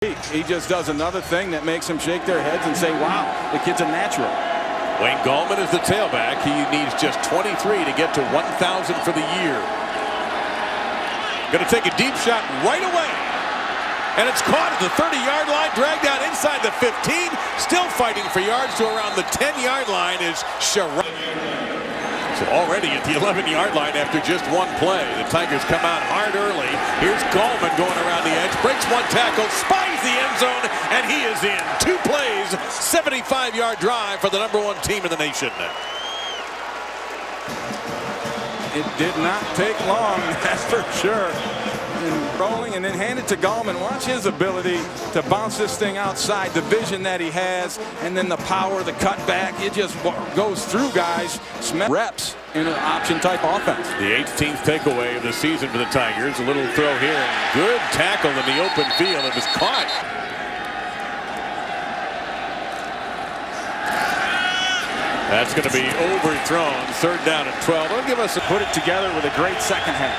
He just does another thing that makes them shake their heads and say, wow, the kid's a natural. Wayne Gallman is the tailback. He needs just 23 to get to 1,000 for the year. Going to take a deep shot right away. And it's caught at the 30-yard line, dragged out inside the 15. Still fighting for yards to around the 10-yard line is Shafer. So already at the 11-yard line after just one play. The Tigers come out hard early. Here's Gallman going around the edge, breaks one tackle, spies the end zone, and he is in. 2 plays, 75-yard drive for the #1 team in the nation. It did not take long, that's for sure. And rolling and then hand it to Gallman. Watch his ability to bounce this thing outside, the vision that he has, and then the power, the cutback. It just goes through guys. Reps in an option type offense. The 18th takeaway of the season for the Tigers. A little throw here and good tackle in the open field. It was caught. That's going to be overthrown. 3rd down and 12. They'll give us a put it together with a great second half.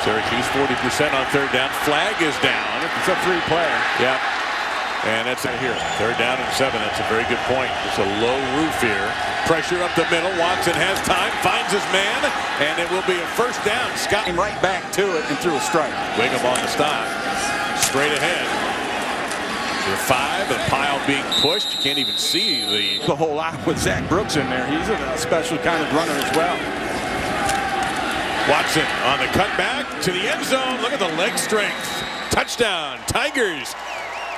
Syracuse 40% on 3rd down. Flag is down. It's a 3-player. Yeah. And that's it here. 3rd down and 7. That's a very good point. It's a low roof here. Pressure up the middle. Watson has time. Finds his man. And it will be a 1st down. Scott came right back to it and threw a strike. Wingham on the stop. Straight ahead. The 5. The pile being pushed. You can't even see the whole lot with Zach Brooks in there. He's a special kind of runner as well. Watson on the cutback to the end zone. Look at the leg strength. Touchdown, Tigers.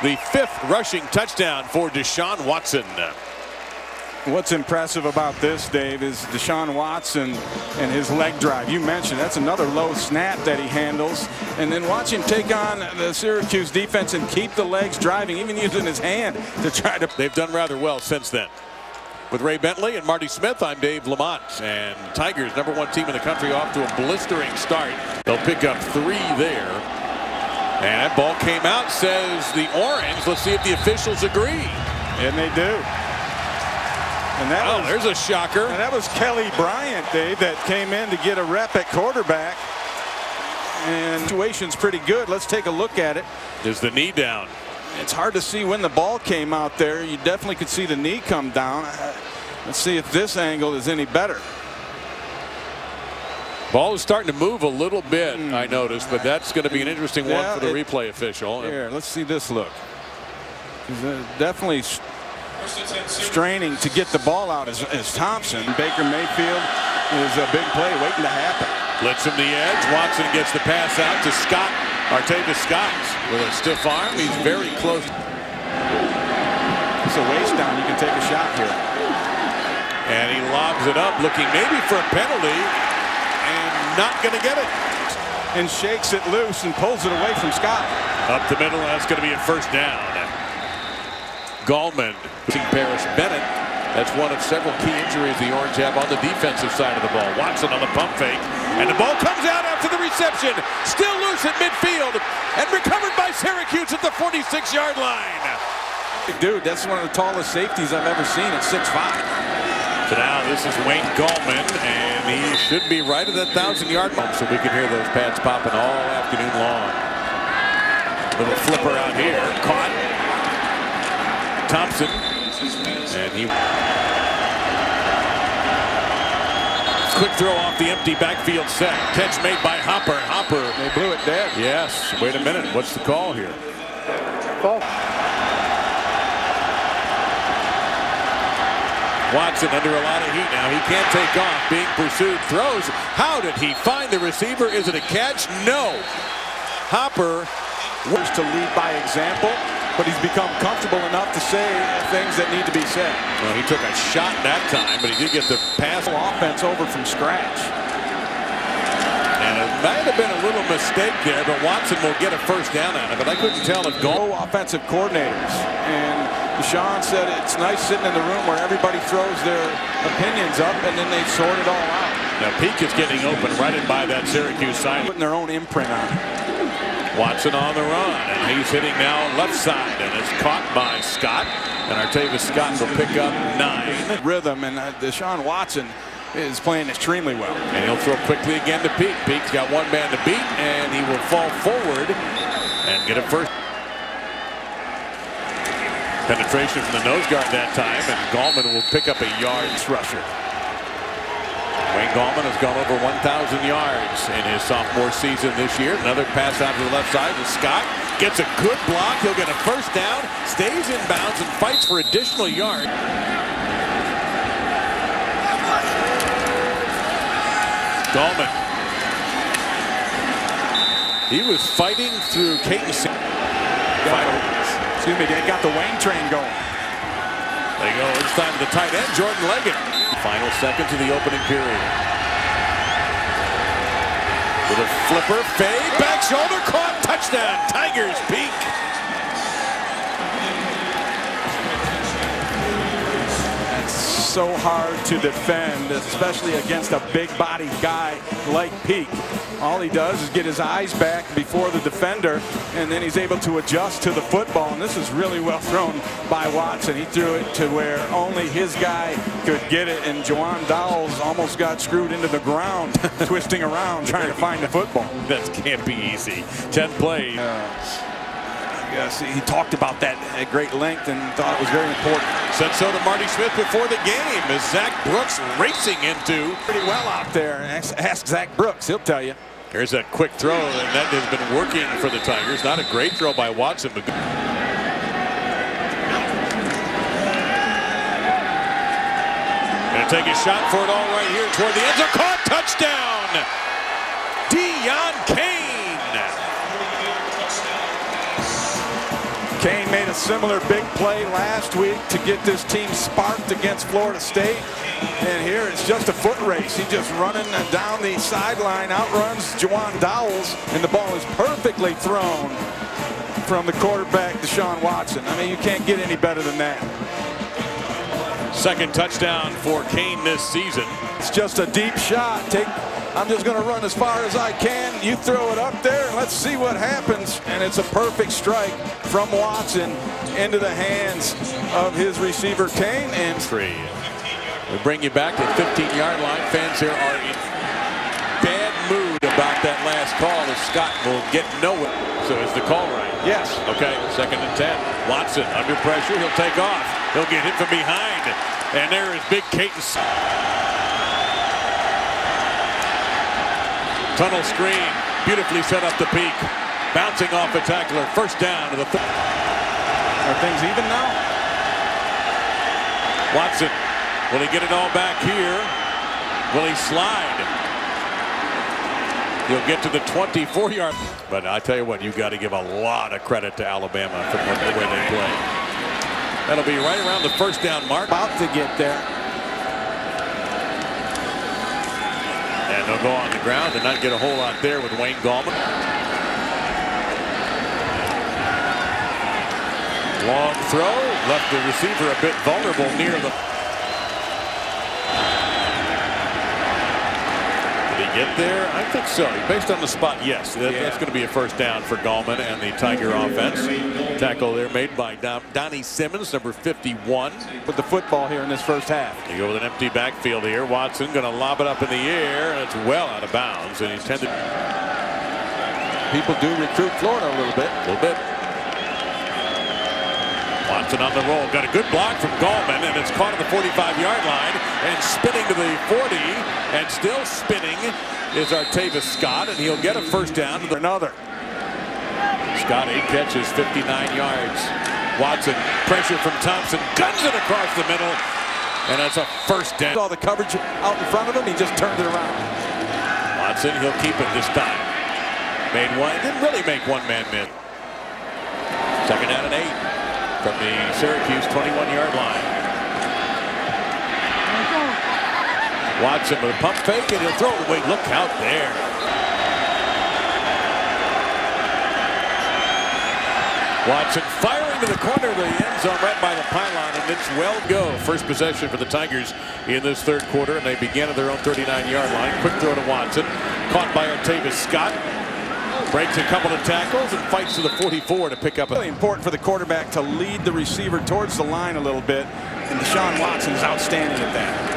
The 5th rushing touchdown for Deshaun Watson. What's impressive about this, Dave, is Deshaun Watson and his leg drive. You mentioned that's another low snap that he handles. And then watch him take on the Syracuse defense and keep the legs driving, even using his hand to try to. They've done rather well since then. With Ray Bentley and Marty Smith, I'm Dave Lamont. And Tigers, #1 team in the country, off to a blistering start. They'll pick up 3 there. And that ball came out, says the Orange. Let's see if the officials agree. And they do. And that there's a shocker. And that was Kelly Bryant, Dave, that came in to get a rep at quarterback. And the situation's pretty good. Let's take a look at it. Is the knee down? It's hard to see when the ball came out there. You definitely could see the knee come down. Let's see if this angle is any better. Ball is starting to move a little bit, I noticed, but that's going to be an interesting one for the replay official. Here, let's see this look. Definitely straining to get the ball out as Thompson. Baker Mayfield is a big play waiting to happen. Blitz from the edge. Watson gets the pass out to Scott. Artavis Scott with a stiff arm. He's very close. It's a waist down. You can take a shot here. And he lobs it up, looking maybe for a penalty, and not going to get it. And shakes it loose and pulls it away from Scott. Up the middle, that's going to be a 1st down. Gallman, Paris Bennett. That's one of several key injuries the Orange have on the defensive side of the ball. Watson on the pump fake. And the ball comes out after the reception. Still loose at midfield. And recovered by Syracuse at the 46-yard line. Dude, that's one of the tallest safeties I've ever seen at 6'5". So now this is Wayne Gallman. And he should be right at that 1,000-yard mark. So we can hear those pads popping all afternoon long. Little flipper out here. Caught. Thompson. And he quick throw off the empty backfield set. Catch made by Hopper. They blew it dead. Yes. Wait a minute. What's the call here? Ball. Watson under a lot of heat now. He can't take off. Being pursued. Throws. How did he find the receiver? Is it a catch? No. Hopper wants to lead by example. But he's become comfortable enough to say things that need to be said. Well, he took a shot that time, but he did get the pass. Offense over from scratch. And it might have been a little mistake there, but Watson will get a 1st down out of it. I couldn't tell if offensive coordinators. And Deshaun said it's nice sitting in the room where everybody throws their opinions up and then they sort it all out. Now Peak is getting open right in by that Syracuse side. Putting their own imprint on it. Watson on the run, and he's hitting now left side, and it's caught by Scott. And Artavis Scott will pick up 9. Rhythm, and Deshaun Watson is playing extremely well. And he'll throw quickly again to Peak. Peak's got one man to beat, and he will fall forward and get a 1st. Penetration from the nose guard that time, and Gallman will pick up a yards rusher. Wayne Gallman has gone over 1,000 yards in his sophomore season this year. Another pass out to the left side to Scott. Gets a good block. He'll get a first down. Stays in bounds and fights for additional yards. Gallman. He was fighting through Caton. Excuse me, they got the Wayne train going. There you go. It's time to the tight end, Jordan Leggett. Final seconds of the opening period. With a flipper, fade, back shoulder, caught, touchdown, Tigers peak. That's so hard to defend, especially against a big-bodied guy like Peak. All he does is get his eyes back before the defender, and then he's able to adjust to the football. And this is really well thrown by Watson. He threw it to where only his guy could get it, and Juwan Dowles almost got screwed into the ground, twisting around, trying to find the football. That can't be easy. 10 plays. Yes, he talked about that at great length and thought it was very important. Said so to Marty Smith before the game as Zach Brooks racing into. Pretty well out there. Ask Zach Brooks, he'll tell you. Here's a quick throw, and that has been working for the Tigers. Not a great throw by Watson, but gonna take a shot for it all right here toward the end zone. Caught, touchdown! Deon Kane. Kane made a similar big play last week to get this team sparked against Florida State. And here it's just a foot race. He's just running down the sideline, outruns Juwan Dowles, and the ball is perfectly thrown from the quarterback, Deshaun Watson. I mean, you can't get any better than that. Second touchdown for Kane this season. It's just a deep shot. I'm just going to run as far as I can. You throw it up there, and let's see what happens. And it's a perfect strike from Watson into the hands of his receiver, Kane. And we bring you back to the 15-yard line. Fans here are in bad mood about that last call as Scott will get nowhere. So is the call right? Yes. Okay, 2nd and 10. Watson under pressure. He'll take off. He'll get hit from behind. And there is big Caton. Tunnel screen. Beautifully set up the Peak. Bouncing off a tackler. First down to the Are things even now? Watson. Will he get it all back here? Will he slide? He'll get to the 24-yard. But I tell you what, you got to give a lot of credit to Alabama for the way they play. That'll be right around the first down mark. About to get there. And they'll go on the ground and not get a whole lot there with Wayne Gallman. Long throw, left the receiver a bit vulnerable near the. Get there? I think so. Based on the spot, yes. That's going to be a first down for Gallman and the Tiger offense. Tackle there made by Donnie Simmons, number 51. With the football here in this first half. You go with an empty backfield here. Watson going to lob it up in the air, and it's well out of bounds. And he's tended. People do recruit Florida a little bit. Watson on the roll. Got a good block from Gallman, and it's caught at the 45-yard line. And spinning to the 40, and still spinning is Artavis Scott, and he'll get a first down to another. Scott 8 catches, 59 yards. Watson, pressure from Thompson, guns it across the middle, and that's a first down. Saw the coverage out in front of him, he just turned it around. Watson, he'll keep it this time. Made one, didn't really make one-man miss. 2nd down and 8 from the Syracuse 21-yard line. Watson with a pump fake, and he'll throw it away. Look out there. Watson firing to the corner of the end zone right by the pylon, and it's well go. First possession for the Tigers in this third quarter, and they began at their own 39-yard line. Quick throw to Watson. Caught by Artavis Scott. Breaks a couple of tackles and fights to the 44 to pick up. Really important for the quarterback to lead the receiver towards the line a little bit, and Deshaun Watson is outstanding at that.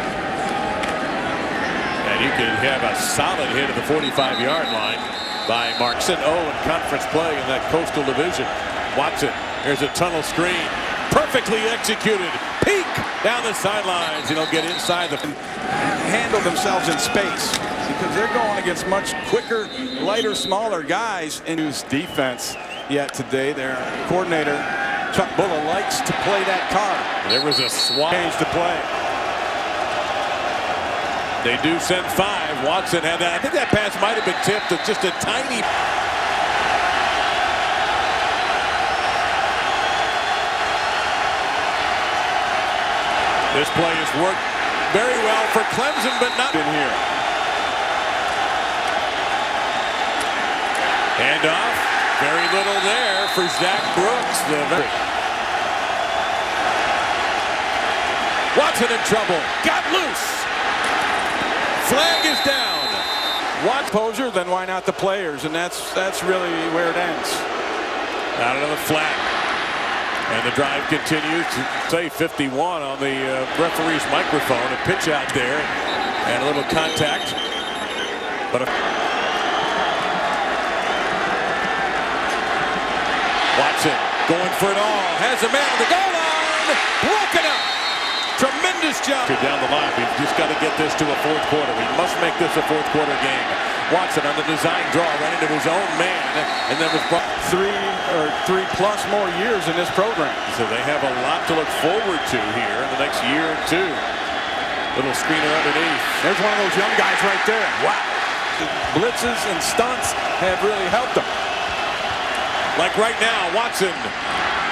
You can have a solid hit at the 45-yard line by Markson. In conference play in that Coastal Division. Watson, there's a tunnel screen. Perfect. Perfectly executed. Peek down the sidelines. He'll get inside the... Handle themselves in space because they're going against much quicker, lighter, smaller guys in whose defense yet today. Their coordinator, Chuck Bulla, likes to play that card. There was a swat. Change to play. They do send 5. Watson had that. I think that pass might have been tipped to just a tiny... This play has worked very well for Clemson, but not in here. Handoff. Very little there for Zach Brooks. Watson in trouble. Got loose. Flag is down. Composure, then why not the players? And that's really where it ends. Out of the flat. And the drive continues to say 51 on the referee's microphone. A pitch out there and a little contact. But Watson going for it all. Has a man at the goal line. Broken up. Tremendous job. Down the line. We've just got to get this to a fourth quarter. We must make this a fourth quarter game. Watson on the design draw ran into his own man and then was brought 3 plus more years in this program. So they have a lot to look forward to here in the next year or two. Little screener underneath. There's one of those young guys right there. Wow. Blitzes and stunts have really helped them. Like right now, Watson.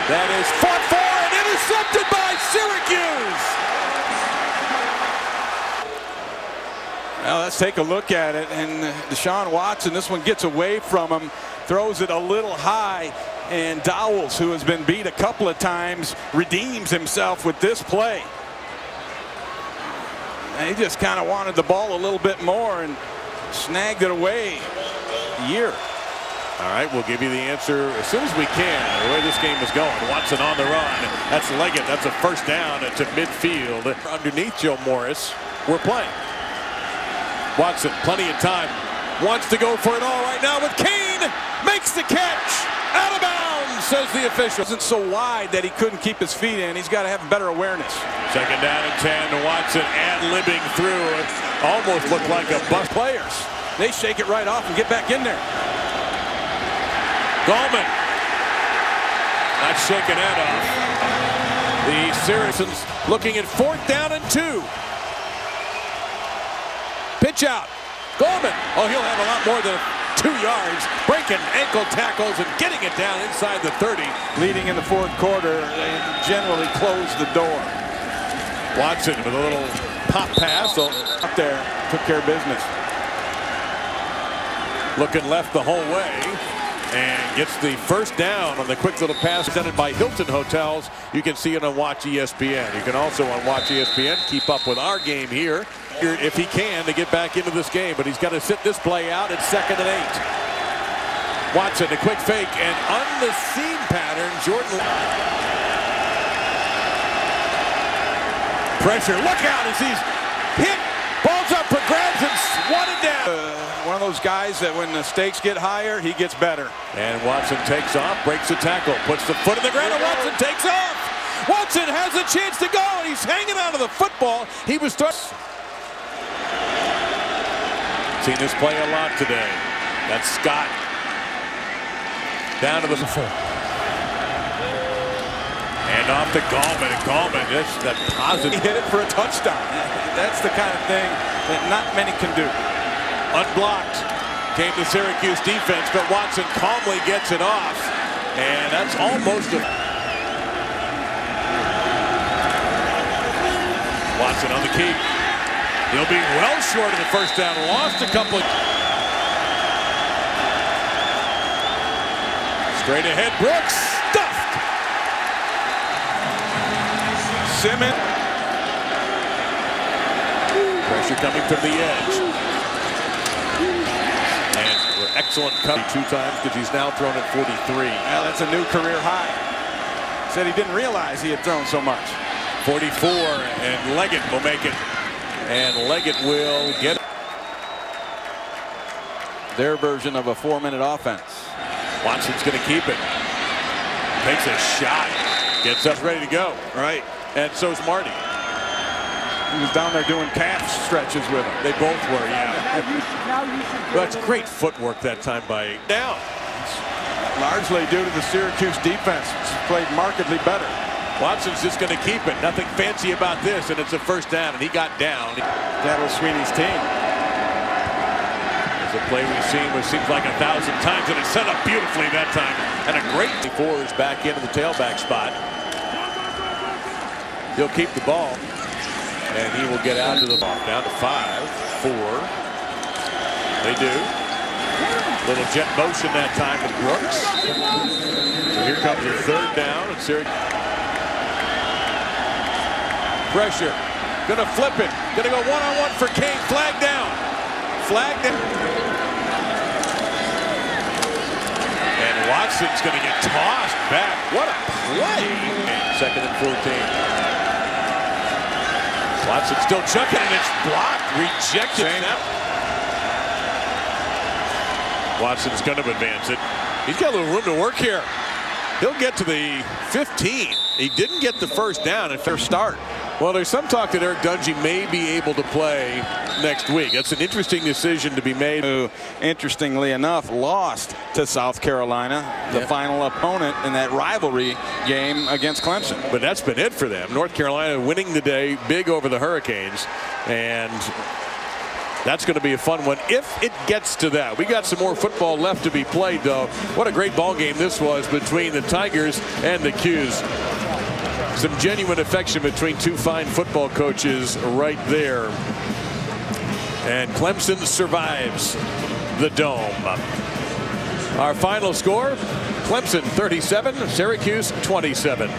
That is fought for and intercepted by Syracuse. Well, let's take a look at it. And Deshaun Watson, this one gets away from him, throws it a little high, and Dowles, who has been beat a couple of times, redeems himself with this play. And he just kind of wanted the ball a little bit more and snagged it away. All right, we'll give you the answer as soon as we can. The way this game is going. Watson on the run. That's Leggett. That's a first down to midfield. Underneath Joe Morris, we're playing. Watson, plenty of time. Wants to go for it all right now with Kane. Makes the catch. Out of bounds, says the official. Isn't so wide that he couldn't keep his feet in. He's got to have better awareness. Second down and 10. Watson ad-libbing through it. Almost looked like a bust. Players, they shake it right off and get back in there. Gallman. Not shaking that off. The Syracuse looking at 4th down and 2. Pitch out. Gallman. Oh, he'll have a lot more than 2 yards. Breaking ankle tackles and getting it down inside the 30. Leading in the fourth quarter, they generally close the door. Watson with a little pop pass. Up there, took care of business. Looking left the whole way. And gets the first down on the quick little pass presented by Hilton Hotels. You can see it on Watch ESPN. You can also on Watch ESPN keep up with our game here if he can to get back into this game. But he's got to sit this play out at 2nd and 8. Watson, a quick fake and on the seam pattern. Jordan. Pressure. Look out as he's hit. Ball's up for grabs and swatted down. One of those guys that when the stakes get higher, he gets better. And Watson takes off, breaks the tackle, puts the foot in the ground, and Watson takes off. Watson has a chance to go, and he's hanging out of the football. He was seen this play a lot today. That's Scott. Down to the full. And off to Gallman. And Gallman, that's that positive. He hit it for a touchdown. That's the kind of thing that not many can do. Unblocked came the Syracuse defense, but Watson calmly gets it off. And that's almost a... Watson on the key. He'll be well short of the first down. Lost a couple. Straight ahead, Brooks. Stuffed. Simmons. Pressure coming from the edge. Excellent cut 2 times because he's now thrown at 43. Well, that's a new career high. Said he didn't realize he had thrown so much. 44, and Leggett will make it. And Leggett will get it. Their version of a 4-minute offense. Watson's going to keep it. Takes a shot. Gets up ready to go. Right. And so's Marty. He was down there doing calf stretches with him. They both were, yeah. Well, that's great footwork that time by down. Largely due to the Syracuse defense, which played markedly better. Watson's just going to keep it. Nothing fancy about this, and it's a first down, and he got down. That was Swinney's team. It's a play we've seen, which seems like 1,000 times, and it's set up beautifully that time. And a great four is back into the tailback spot. He'll keep the ball, and he will get out to the ball. Down to 5, 4. They do. Little jet motion that time with Brooks. So here comes your third down, and Syracuse. Pressure. Gonna flip it. Gonna go one-on-one for Kane. Flag down. Flag down. And Watson's gonna get tossed back. What a play. 2nd and 14. Watson still chucking, and it's blocked. Rejected. Watson's gonna advance it. He's got a little room to work here. He'll get to the 15. He didn't get the first down at first start. Well, there's some talk that Eric Dungy may be able to play next week. That's an interesting decision to be made. Who, interestingly enough, lost to South Carolina, the final opponent in that rivalry game against Clemson. But that's been it for them. North Carolina winning today, big over the Hurricanes, and that's going to be a fun one if it gets to that. We got some more football left to be played, though. What a great ball game this was between the Tigers and the Qs. Some genuine affection between two fine football coaches right there. And Clemson survives the Dome. Our final score, Clemson 37, Syracuse 27.